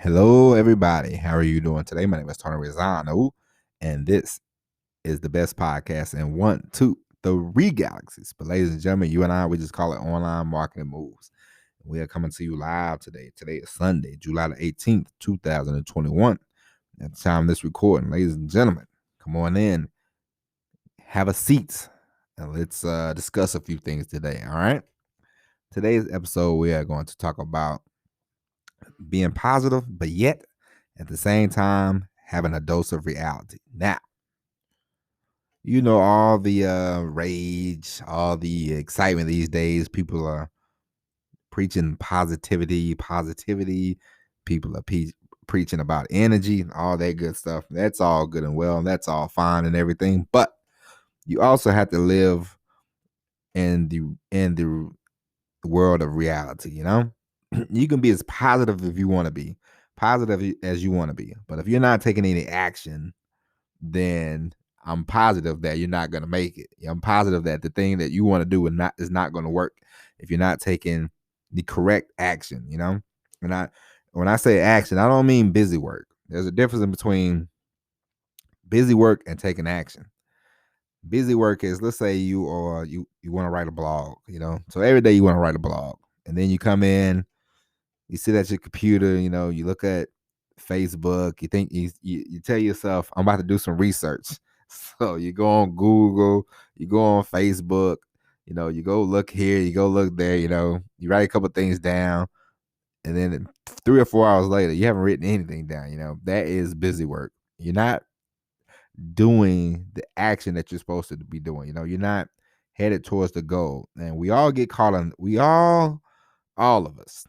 Hello, everybody. How are you doing today? My name is Tony Rizano, and this is the best podcast in 1, 2, 3 galaxies. But, ladies and gentlemen, you and I, we just call it online marketing moves. We are coming to you live today. Today is Sunday, July the 18th, 2021. At the time of this recording, ladies and gentlemen, come on in, have a seat, and let's discuss a few things today. All right. Today's episode, we are going to talk about being positive, but yet at the same time having a dose of reality. Now, all the rage, all the excitement these days. People are preaching positivity. People are preaching about energy, all that good stuff. That's all good and well, and that's all fine and everything. But you also have to live in the world of reality. You can be as positive if you want to be, positive as you want to be. But if you're not taking any action, then I'm positive that you're not going to make it. I'm positive that the thing that you want to do is not going to work if you're not taking the correct action. And when I say action, I don't mean busy work. There's a difference between busy work and taking action. Busy work is, let's say you want to write a blog. So every day you want to write a blog, and then you come in, you sit at your computer, you look at Facebook, you think you tell yourself, I'm about to do some research. So you go on Google, you go on Facebook, you go look here, you go look there, you write a couple things down, and then 3 or 4 hours later, you haven't written anything down. That is busy work. You're not doing the action that you're supposed to be doing. You're not headed towards the goal. And we all get caught on, all of us.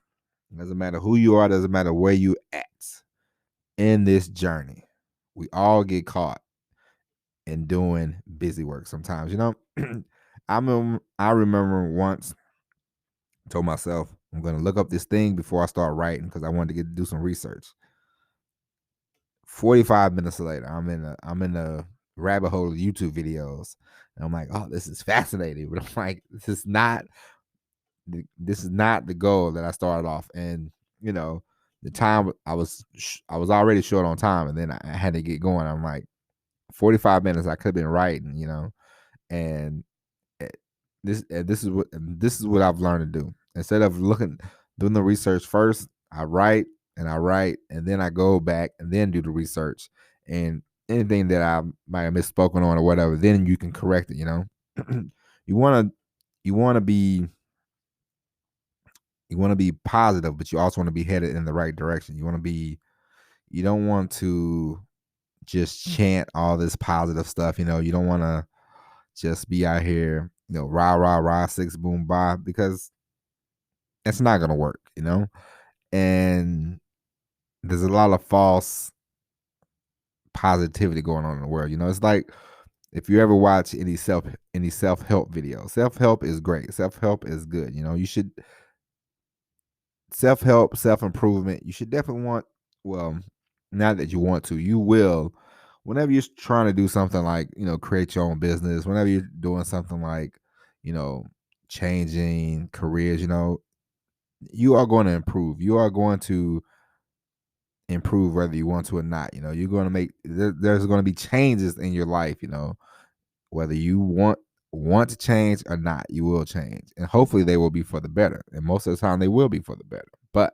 Doesn't matter who you are, doesn't matter where you at in this journey. We all get caught in doing busy work sometimes. I remember once I told myself I'm gonna look up this thing before I start writing because I wanted to do some research. 45 minutes later, I'm in a rabbit hole of YouTube videos. And I'm like, oh, this is fascinating. But I'm like, this is not the goal that I started off. And the time I was already short on time, and then I had to get going. I'm like, 45 minutes I could have been writing, and this is what I've learned to do. Instead of doing the research first, I write, and then I go back and then do the research, and anything that I might have misspoken on or whatever, then you can correct it. You want to be positive, but you also want to be headed in the right direction. You don't want to just chant all this positive stuff. You don't want to just be out here, rah, rah, rah, six, boom, bye, because it's not going to work, and there's a lot of false positivity going on in the world. It's like, if you ever watch any self-help videos, self-help is great. Self-help is good. You should self-help, self-improvement. You should definitely want, well, not that you want to, you will, whenever you're trying to do something like, create your own business, whenever you're doing something like, changing careers, you are going to improve. You are going to improve whether you want to or not. You're going to there's going to be changes in your life, whether you want to change or not, you will change. And hopefully they will be for the better. And most of the time they will be for the better. But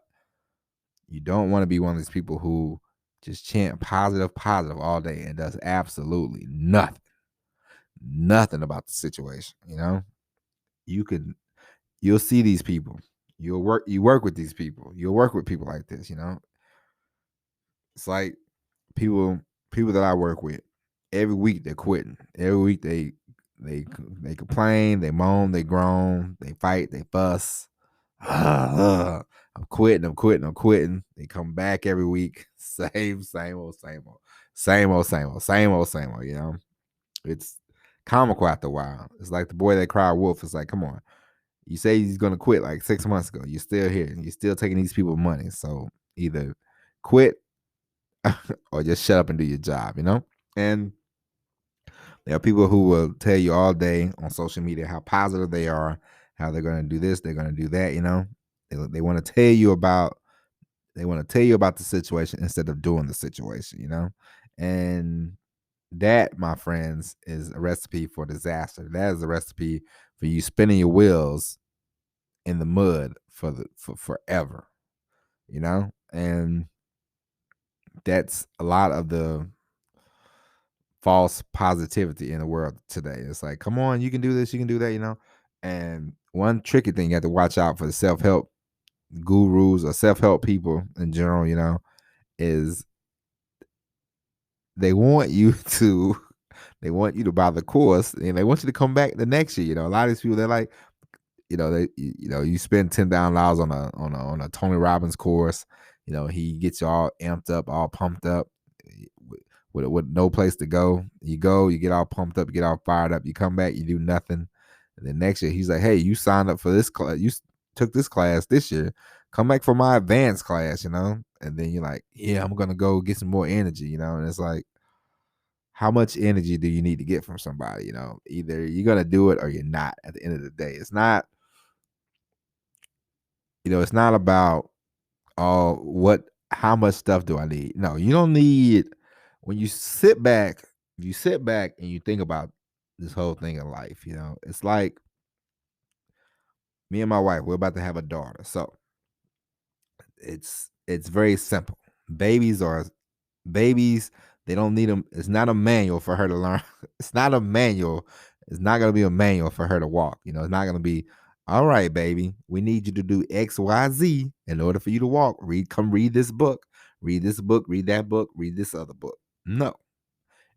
you don't want to be one of these people who just chant positive all day and does absolutely nothing about the situation. You'll see these people. You work with these people. You'll work with people like this. It's like people that I work with. Every week they're quitting. Every week they complain, they moan, they groan, they fight, they fuss. I'm quitting. They come back every week. Same old. It's comical after a while. It's like the boy that cried wolf. It's like, come on. You say he's gonna quit like 6 months ago. You're still here. You're still taking these people money. So either quit or just shut up and do your job, And there are people who will tell you all day on social media how positive they are, how they're going to do this, they're going to do that, They want to tell you about They want to tell you about the situation instead of doing the situation, And that, my friends, is a recipe for disaster. That is a recipe for you spinning your wheels in the mud for forever, And that's a lot of the false positivity in the world today. It's like, come on, you can do this, you can do that. And one tricky thing you have to watch out for the self-help gurus or self-help people in general, is they want you to buy the course and they want you to come back the next year. A lot of these people, they're like, you spend $10,000 on a Tony Robbins course. He gets you all amped up, all pumped up, with no place to go. You go, you get all pumped up, you get all fired up. You come back, you do nothing. And then next year, he's like, "Hey, you signed up for this class. You took this class this year. Come back for my advanced class." And then you're like, "Yeah, I'm gonna go get some more energy." And it's like, how much energy do you need to get from somebody? Either you're gonna do it or you're not. At the end of the day, it's not about how much stuff do I need. No, you don't need. When you sit back, and you think about this whole thing in life, it's like me and my wife, we're about to have a daughter. So it's very simple. Babies are babies. They don't need them. It's not a manual for her to learn. It's not a manual. It's not going to be a manual for her to walk. It's not going to be, all right, baby, we need you to do X, Y, Z in order for you to walk. Come read this book. Read this book. Read that book. Read this other book. No,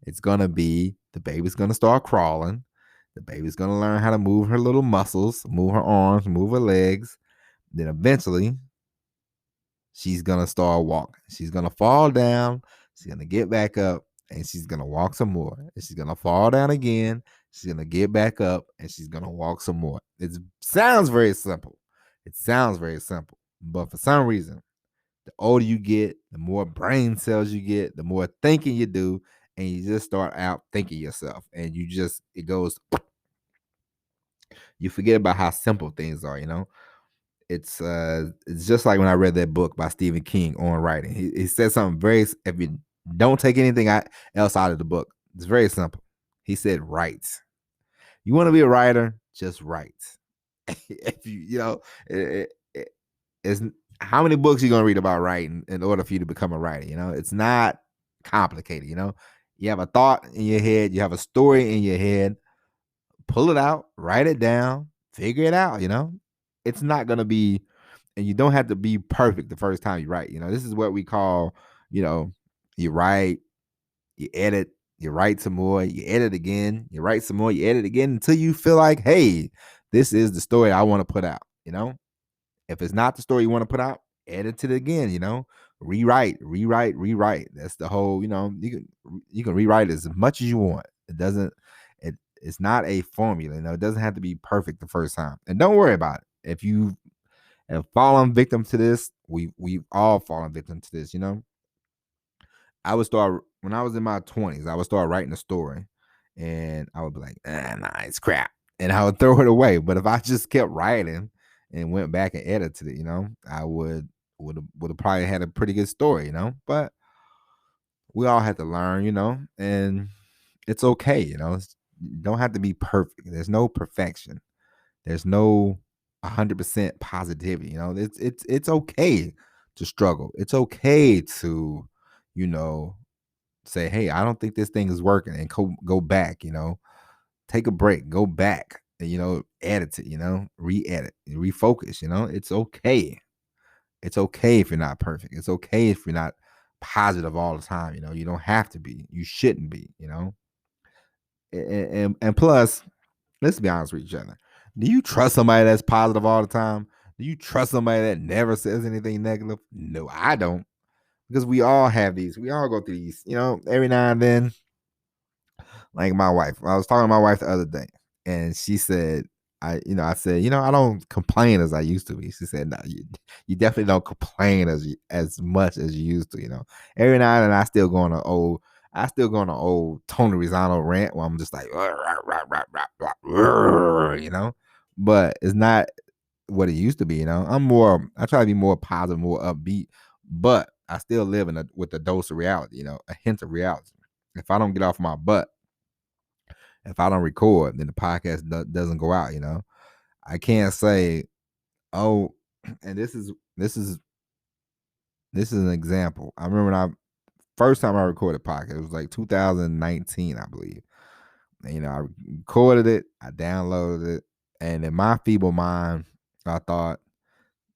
it's going to be the baby's going to start crawling. The baby's going to learn how to move her little muscles, move her arms, move her legs. Then eventually she's going to start walking. She's going to fall down. She's going to get back up and she's going to walk some more. And she's going to fall down again. She's going to get back up and she's going to walk some more. It sounds very simple. But for some reason, the older you get, the more brain cells you get, the more thinking you do, and you just start out thinking yourself. And it goes, you forget about how simple things are. It's just like when I read that book by Stephen King on writing. He said something if you don't take anything else out of the book, it's very simple. He said, write. You want to be a writer, just write. If it's how many books you gonna read about writing in order for you to become a writer? It's not complicated. You have a thought in your head, you have a story in your head, pull it out, write it down, figure it out. It's not gonna be, and you don't have to be perfect the first time you write. This is what we call, you write, you edit, you write some more, you edit again, you write some more, you edit again until you feel like, hey, this is the story I want to put out. If it's not the story you want to put out, edit it again. Rewrite. That's the whole. You can rewrite as much as you want. It's not a formula. It doesn't have to be perfect the first time. And don't worry about it. If you have fallen victim to this, we've all fallen victim to this. I would start when I was in my 20s. I would start writing a story, and I would be like, nah, it's crap, and I would throw it away. But if I just kept writing and went back and edited it, I would have probably had a pretty good story, But we all had to learn, and it's okay, you don't have to be perfect. There's no perfection. There's no 100% positivity. It's okay to struggle. It's okay to, say, hey, I don't think this thing is working, and go back. Take a break, go back, and, edit it. Re-edit, refocus. It's okay. It's okay if you're not perfect. It's okay if you're not positive all the time. You don't have to be. You shouldn't be. And plus, let's be honest with each other. Do you trust somebody that's positive all the time? Do you trust somebody that never says anything negative? No, I don't. Because we all have these. We all go through these, every now and then. Like my wife. I was talking to my wife the other day, and she said, I said, I don't complain as I used to be. She said, no, you definitely don't complain as much as you used to. Every now and then I still go on an old Tony Rizzano rant where I'm just like, but it's not what it used to be. I try to be more positive, more upbeat, but I still live with a dose of reality, a hint of reality. If I don't get off my butt, if I don't record, then the podcast doesn't go out. I can't say, oh, and this is an example. I remember when first time I recorded a podcast, it was like 2019, I believe. And, I recorded it, I downloaded it, and in my feeble mind, I thought,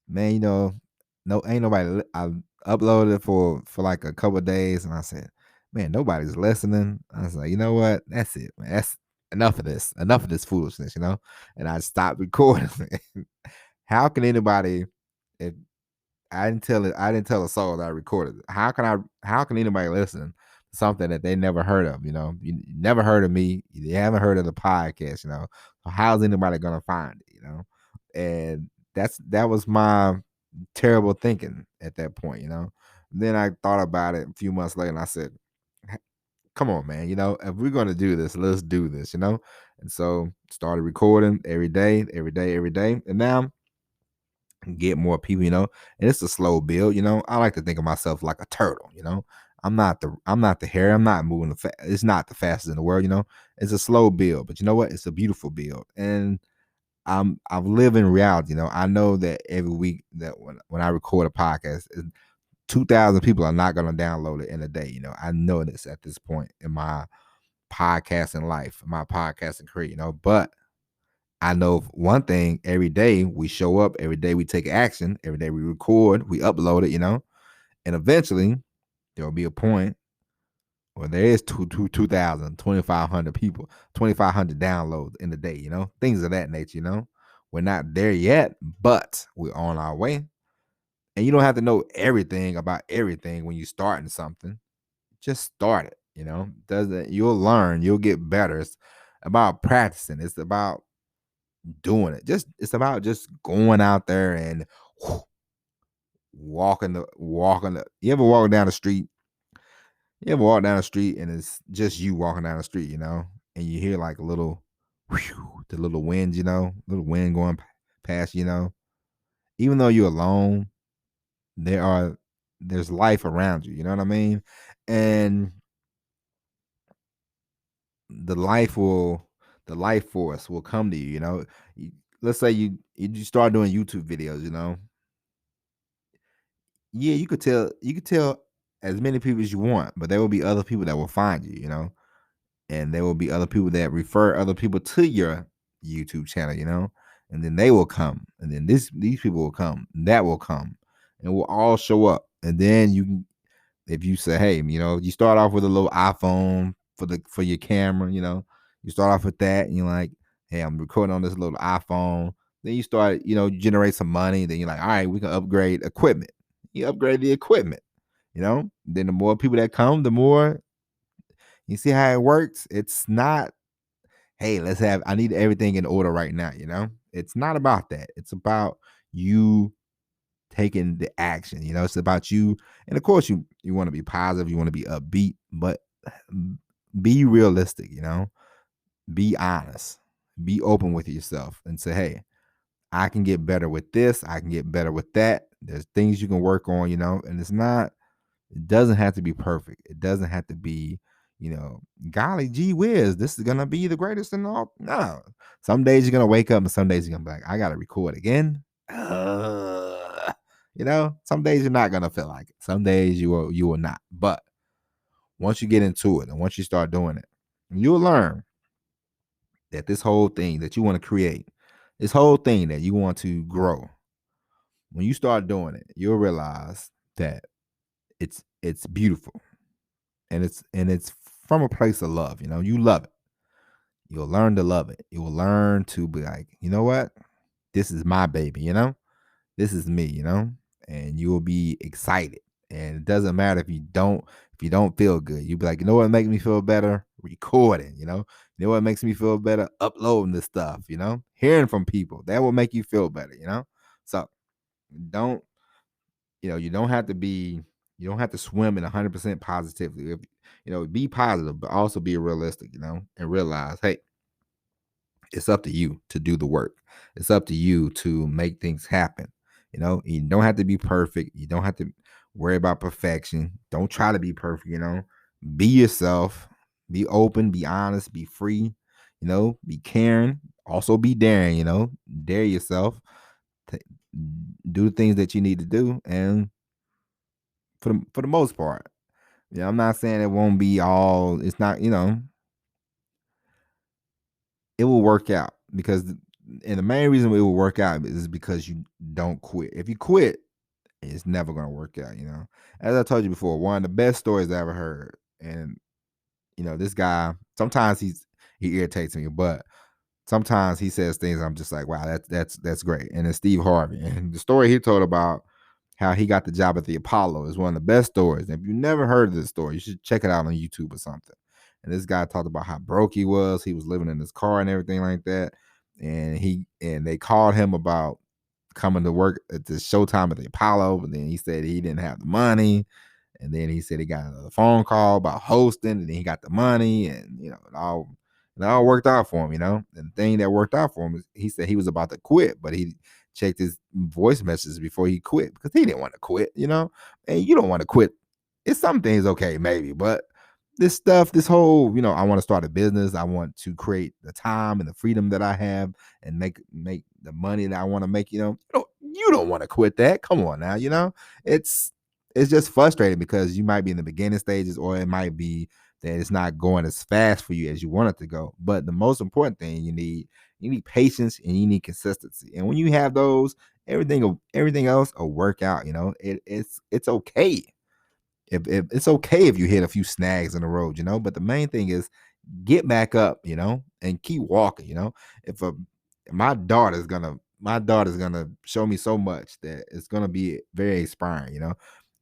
man, no, ain't nobody. I uploaded it for like a couple of days, and I said, man, nobody's listening. I was like, you know what? That's it, man. That's enough of this foolishness, And I stopped recording. How can anybody, if I didn't tell a soul that I recorded it. How can anybody listen to something that they never heard of? You never heard of me. You haven't heard of the podcast. So how's anybody gonna find it? And that was my terrible thinking at that point. Then I thought about it a few months later, and I said, come on, man. If we're gonna do this, let's do this. And so started recording every day, every day, every day, and now get more people, and it's a slow build. I like to think of myself like a turtle. I'm not the hare. I'm not moving it's not the fastest in the world. It's a slow build, but you know what? It's a beautiful build, and I've lived in reality. I know that every week that when I record a podcast, 2,000 people are not going to download it in a day. I know this at this point in my podcasting life, my podcasting career. But I know one thing: every day we show up, every day we take action, every day we record, we upload it, and eventually there will be a point where there is 2,000, 2,500 people, 2,500 downloads in a day, things of that nature, We're not there yet, but we're on our way. And you don't have to know everything about everything when you're starting something. Just start it, you'll learn, you'll get better. It's about practicing. It's about doing it. It's about just going out there and walking. You ever walk down the street? You ever walk down the street and it's just you walking down the street, and you hear like a little, the little wind, little wind going past, even though you're alone, there's life around you. You know what I mean? And the life force will come to you. Let's say you start doing YouTube videos. Yeah, you could tell as many people as you want, but there will be other people that will find you. And there will be other people that refer other people to your YouTube channel. And then they will come, and then these people will come, and that will come, and we'll all show up. And then you can, if you say, hey, you start off with a little iPhone for your camera, you start off with that, and you're like, hey, I'm recording on this little iPhone. Then you start, generate some money. Then you're like, all right, we can upgrade equipment. You upgrade the equipment, Then the more people that come, the more you see how it works. It's not, hey, I need everything in order right now, It's not about that. It's about you taking the action. It's about you. And of course, you want to be positive, you want to be upbeat, but be realistic, be honest, be open with yourself and say, hey, I can get better with this, I can get better with that. There's things you can work on, and it doesn't have to be perfect. It doesn't have to be, golly gee whiz, this is gonna be the greatest in all. No. Some days you're gonna wake up and some days you're gonna be like, I gotta record again. Some days you're not gonna feel like it. Some days you will not. But once you get into it and once you start doing it, you'll learn that this whole thing that you want to create, this whole thing that you want to grow, when you start doing it, you'll realize that it's beautiful. And it's from a place of love. You love it. You'll learn to love it. You will learn to be like, you know what? This is my baby, This is me, And you will be excited. And it doesn't matter if you don't feel good. You'll be like, you know what makes me feel better? Recording, You know what makes me feel better? Uploading this stuff, Hearing from people. That will make you feel better, So don't, you don't have to swim in 100% positivity. Be positive, but also be realistic, and realize, hey, it's up to you to do the work. It's up to you to make things happen. You don't have to be perfect. You don't have to. worry about perfection. Don't try to be perfect, Be yourself. Be open, be honest, be free, be caring. Also be daring, Dare yourself. T- do the things that you need to do. And for the most part, I'm not saying it won't be all, it's not, it will work out because, and the main reason it will work out is because you don't quit. If you quit, it's never going to work out, As I told you before, one of the best stories I ever heard, and this guy, sometimes he irritates me, but sometimes he says things I'm just like, wow, that's great. And it's Steve Harvey. And the story he told about how he got the job at the Apollo is one of the best stories. And if you've never heard of this story, you should check it out on YouTube or something. And this guy talked about how broke he was. He was living in his car and everything like that. And they called him about coming to work at the showtime at the Apollo, but then he said he didn't have the money. And then he said he got another phone call about hosting, and then he got the money, and it all worked out for him, And the thing that worked out for him is he said he was about to quit, but he checked his voice messages before he quit because he didn't want to quit, And you don't want to quit. It's some things okay, maybe, but this stuff, this whole, I want to start a business. I want to create the time and the freedom that I have and make the money that I want to make, you don't want to quit that. Come on now, it's just frustrating because you might be in the beginning stages, or it might be that it's not going as fast for you as you want it to go. But the most important thing you need patience and you need consistency. And when you have those, everything else will work out. It's okay. If it's okay if you hit a few snags in the road, But the main thing is get back up, and keep walking, If my daughter's gonna show me so much that it's gonna be very inspiring,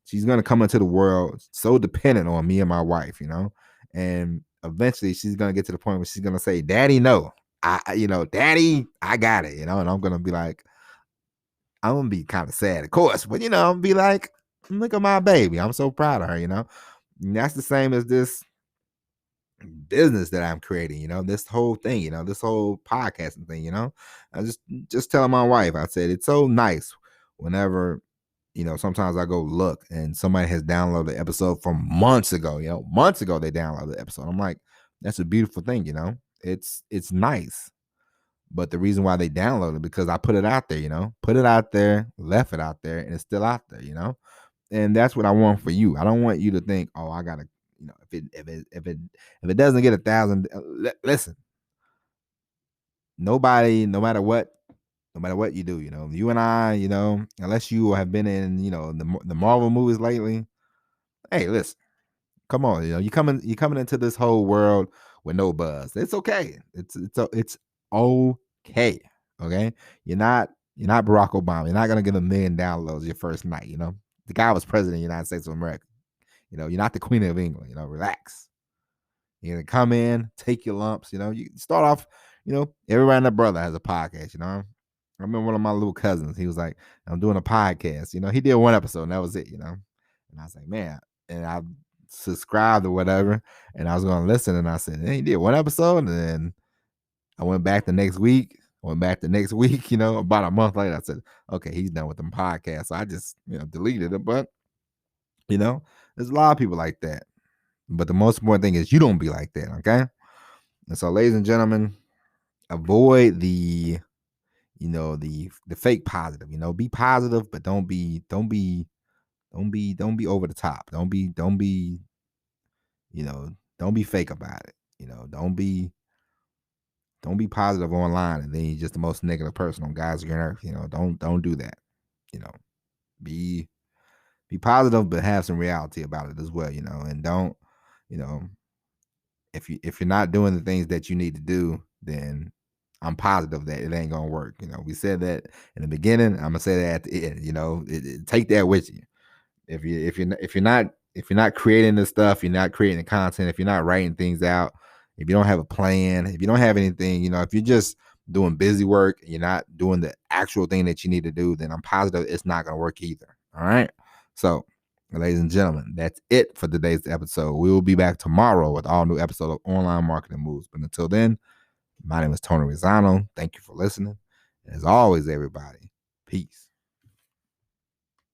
She's gonna come into the world so dependent on me and my wife, and eventually she's gonna get to the point where she's gonna say, "Daddy, no, Daddy, I got it," and I'm gonna be like, I'm gonna be kind of sad, of course, but I'm gonna be like, look at my baby, I'm so proud of her, And that's the same as this business that I'm creating, this whole thing, this whole podcasting thing, I just telling my wife, I said it's so nice whenever, sometimes I go look and somebody has downloaded the episode from months ago, months ago they downloaded the episode. I'm like, that's a beautiful thing, it's nice. But the reason why they downloaded it because I put it out there, put it out there, left it out there, and it's still out there, And that's what I want for you. I don't want you to think, oh, I gotta, if it doesn't get 1,000, listen, nobody, no matter what you do, you and I, unless you have been in, the Marvel movies lately. Hey, listen, come on, you coming into this whole world with no buzz. It's okay. It's okay. Okay, you're not Barack Obama. You're not gonna get 1 million downloads your first night. The guy was president of the United States of America. You're not the Queen of England. Relax. You're gonna come in, take your lumps. You start off. Everybody and their brother has a podcast. I remember one of my little cousins. He was like, "I'm doing a podcast." He did one episode, and that was it. And I was like, "Man," and I subscribed or whatever, and I was going to listen, and I said, "Hey, he did one episode," and then I went back the next week. About a month later, I said, "Okay, he's done with the podcast." So I just, deleted it. But there's a lot of people like that. But the most important thing is you don't be like that, okay? And so, ladies and gentlemen, avoid the fake positive. Be positive, but don't be over the top. Don't be fake about it. Don't be positive online and then you're just the most negative person on God's green earth. Don't do that. You know, be positive, but have some reality about it as well. And don't, you know, if you're not doing the things that you need to do, then I'm positive that it ain't gonna work. We said that in the beginning. I'm gonna say that at the end. Take that with you. If you're not creating this stuff, you're not creating the content. If you're not writing things out, if you don't have a plan, if you don't have anything, if you're just doing busy work, and you're not doing the actual thing that you need to do, then I'm positive it's not gonna work either. All right. So, ladies and gentlemen, that's it for today's episode. We will be back tomorrow with all new episode of Online Marketing Moves. But until then, my name is Tony Rizzano. Thank you for listening. As always, everybody, peace.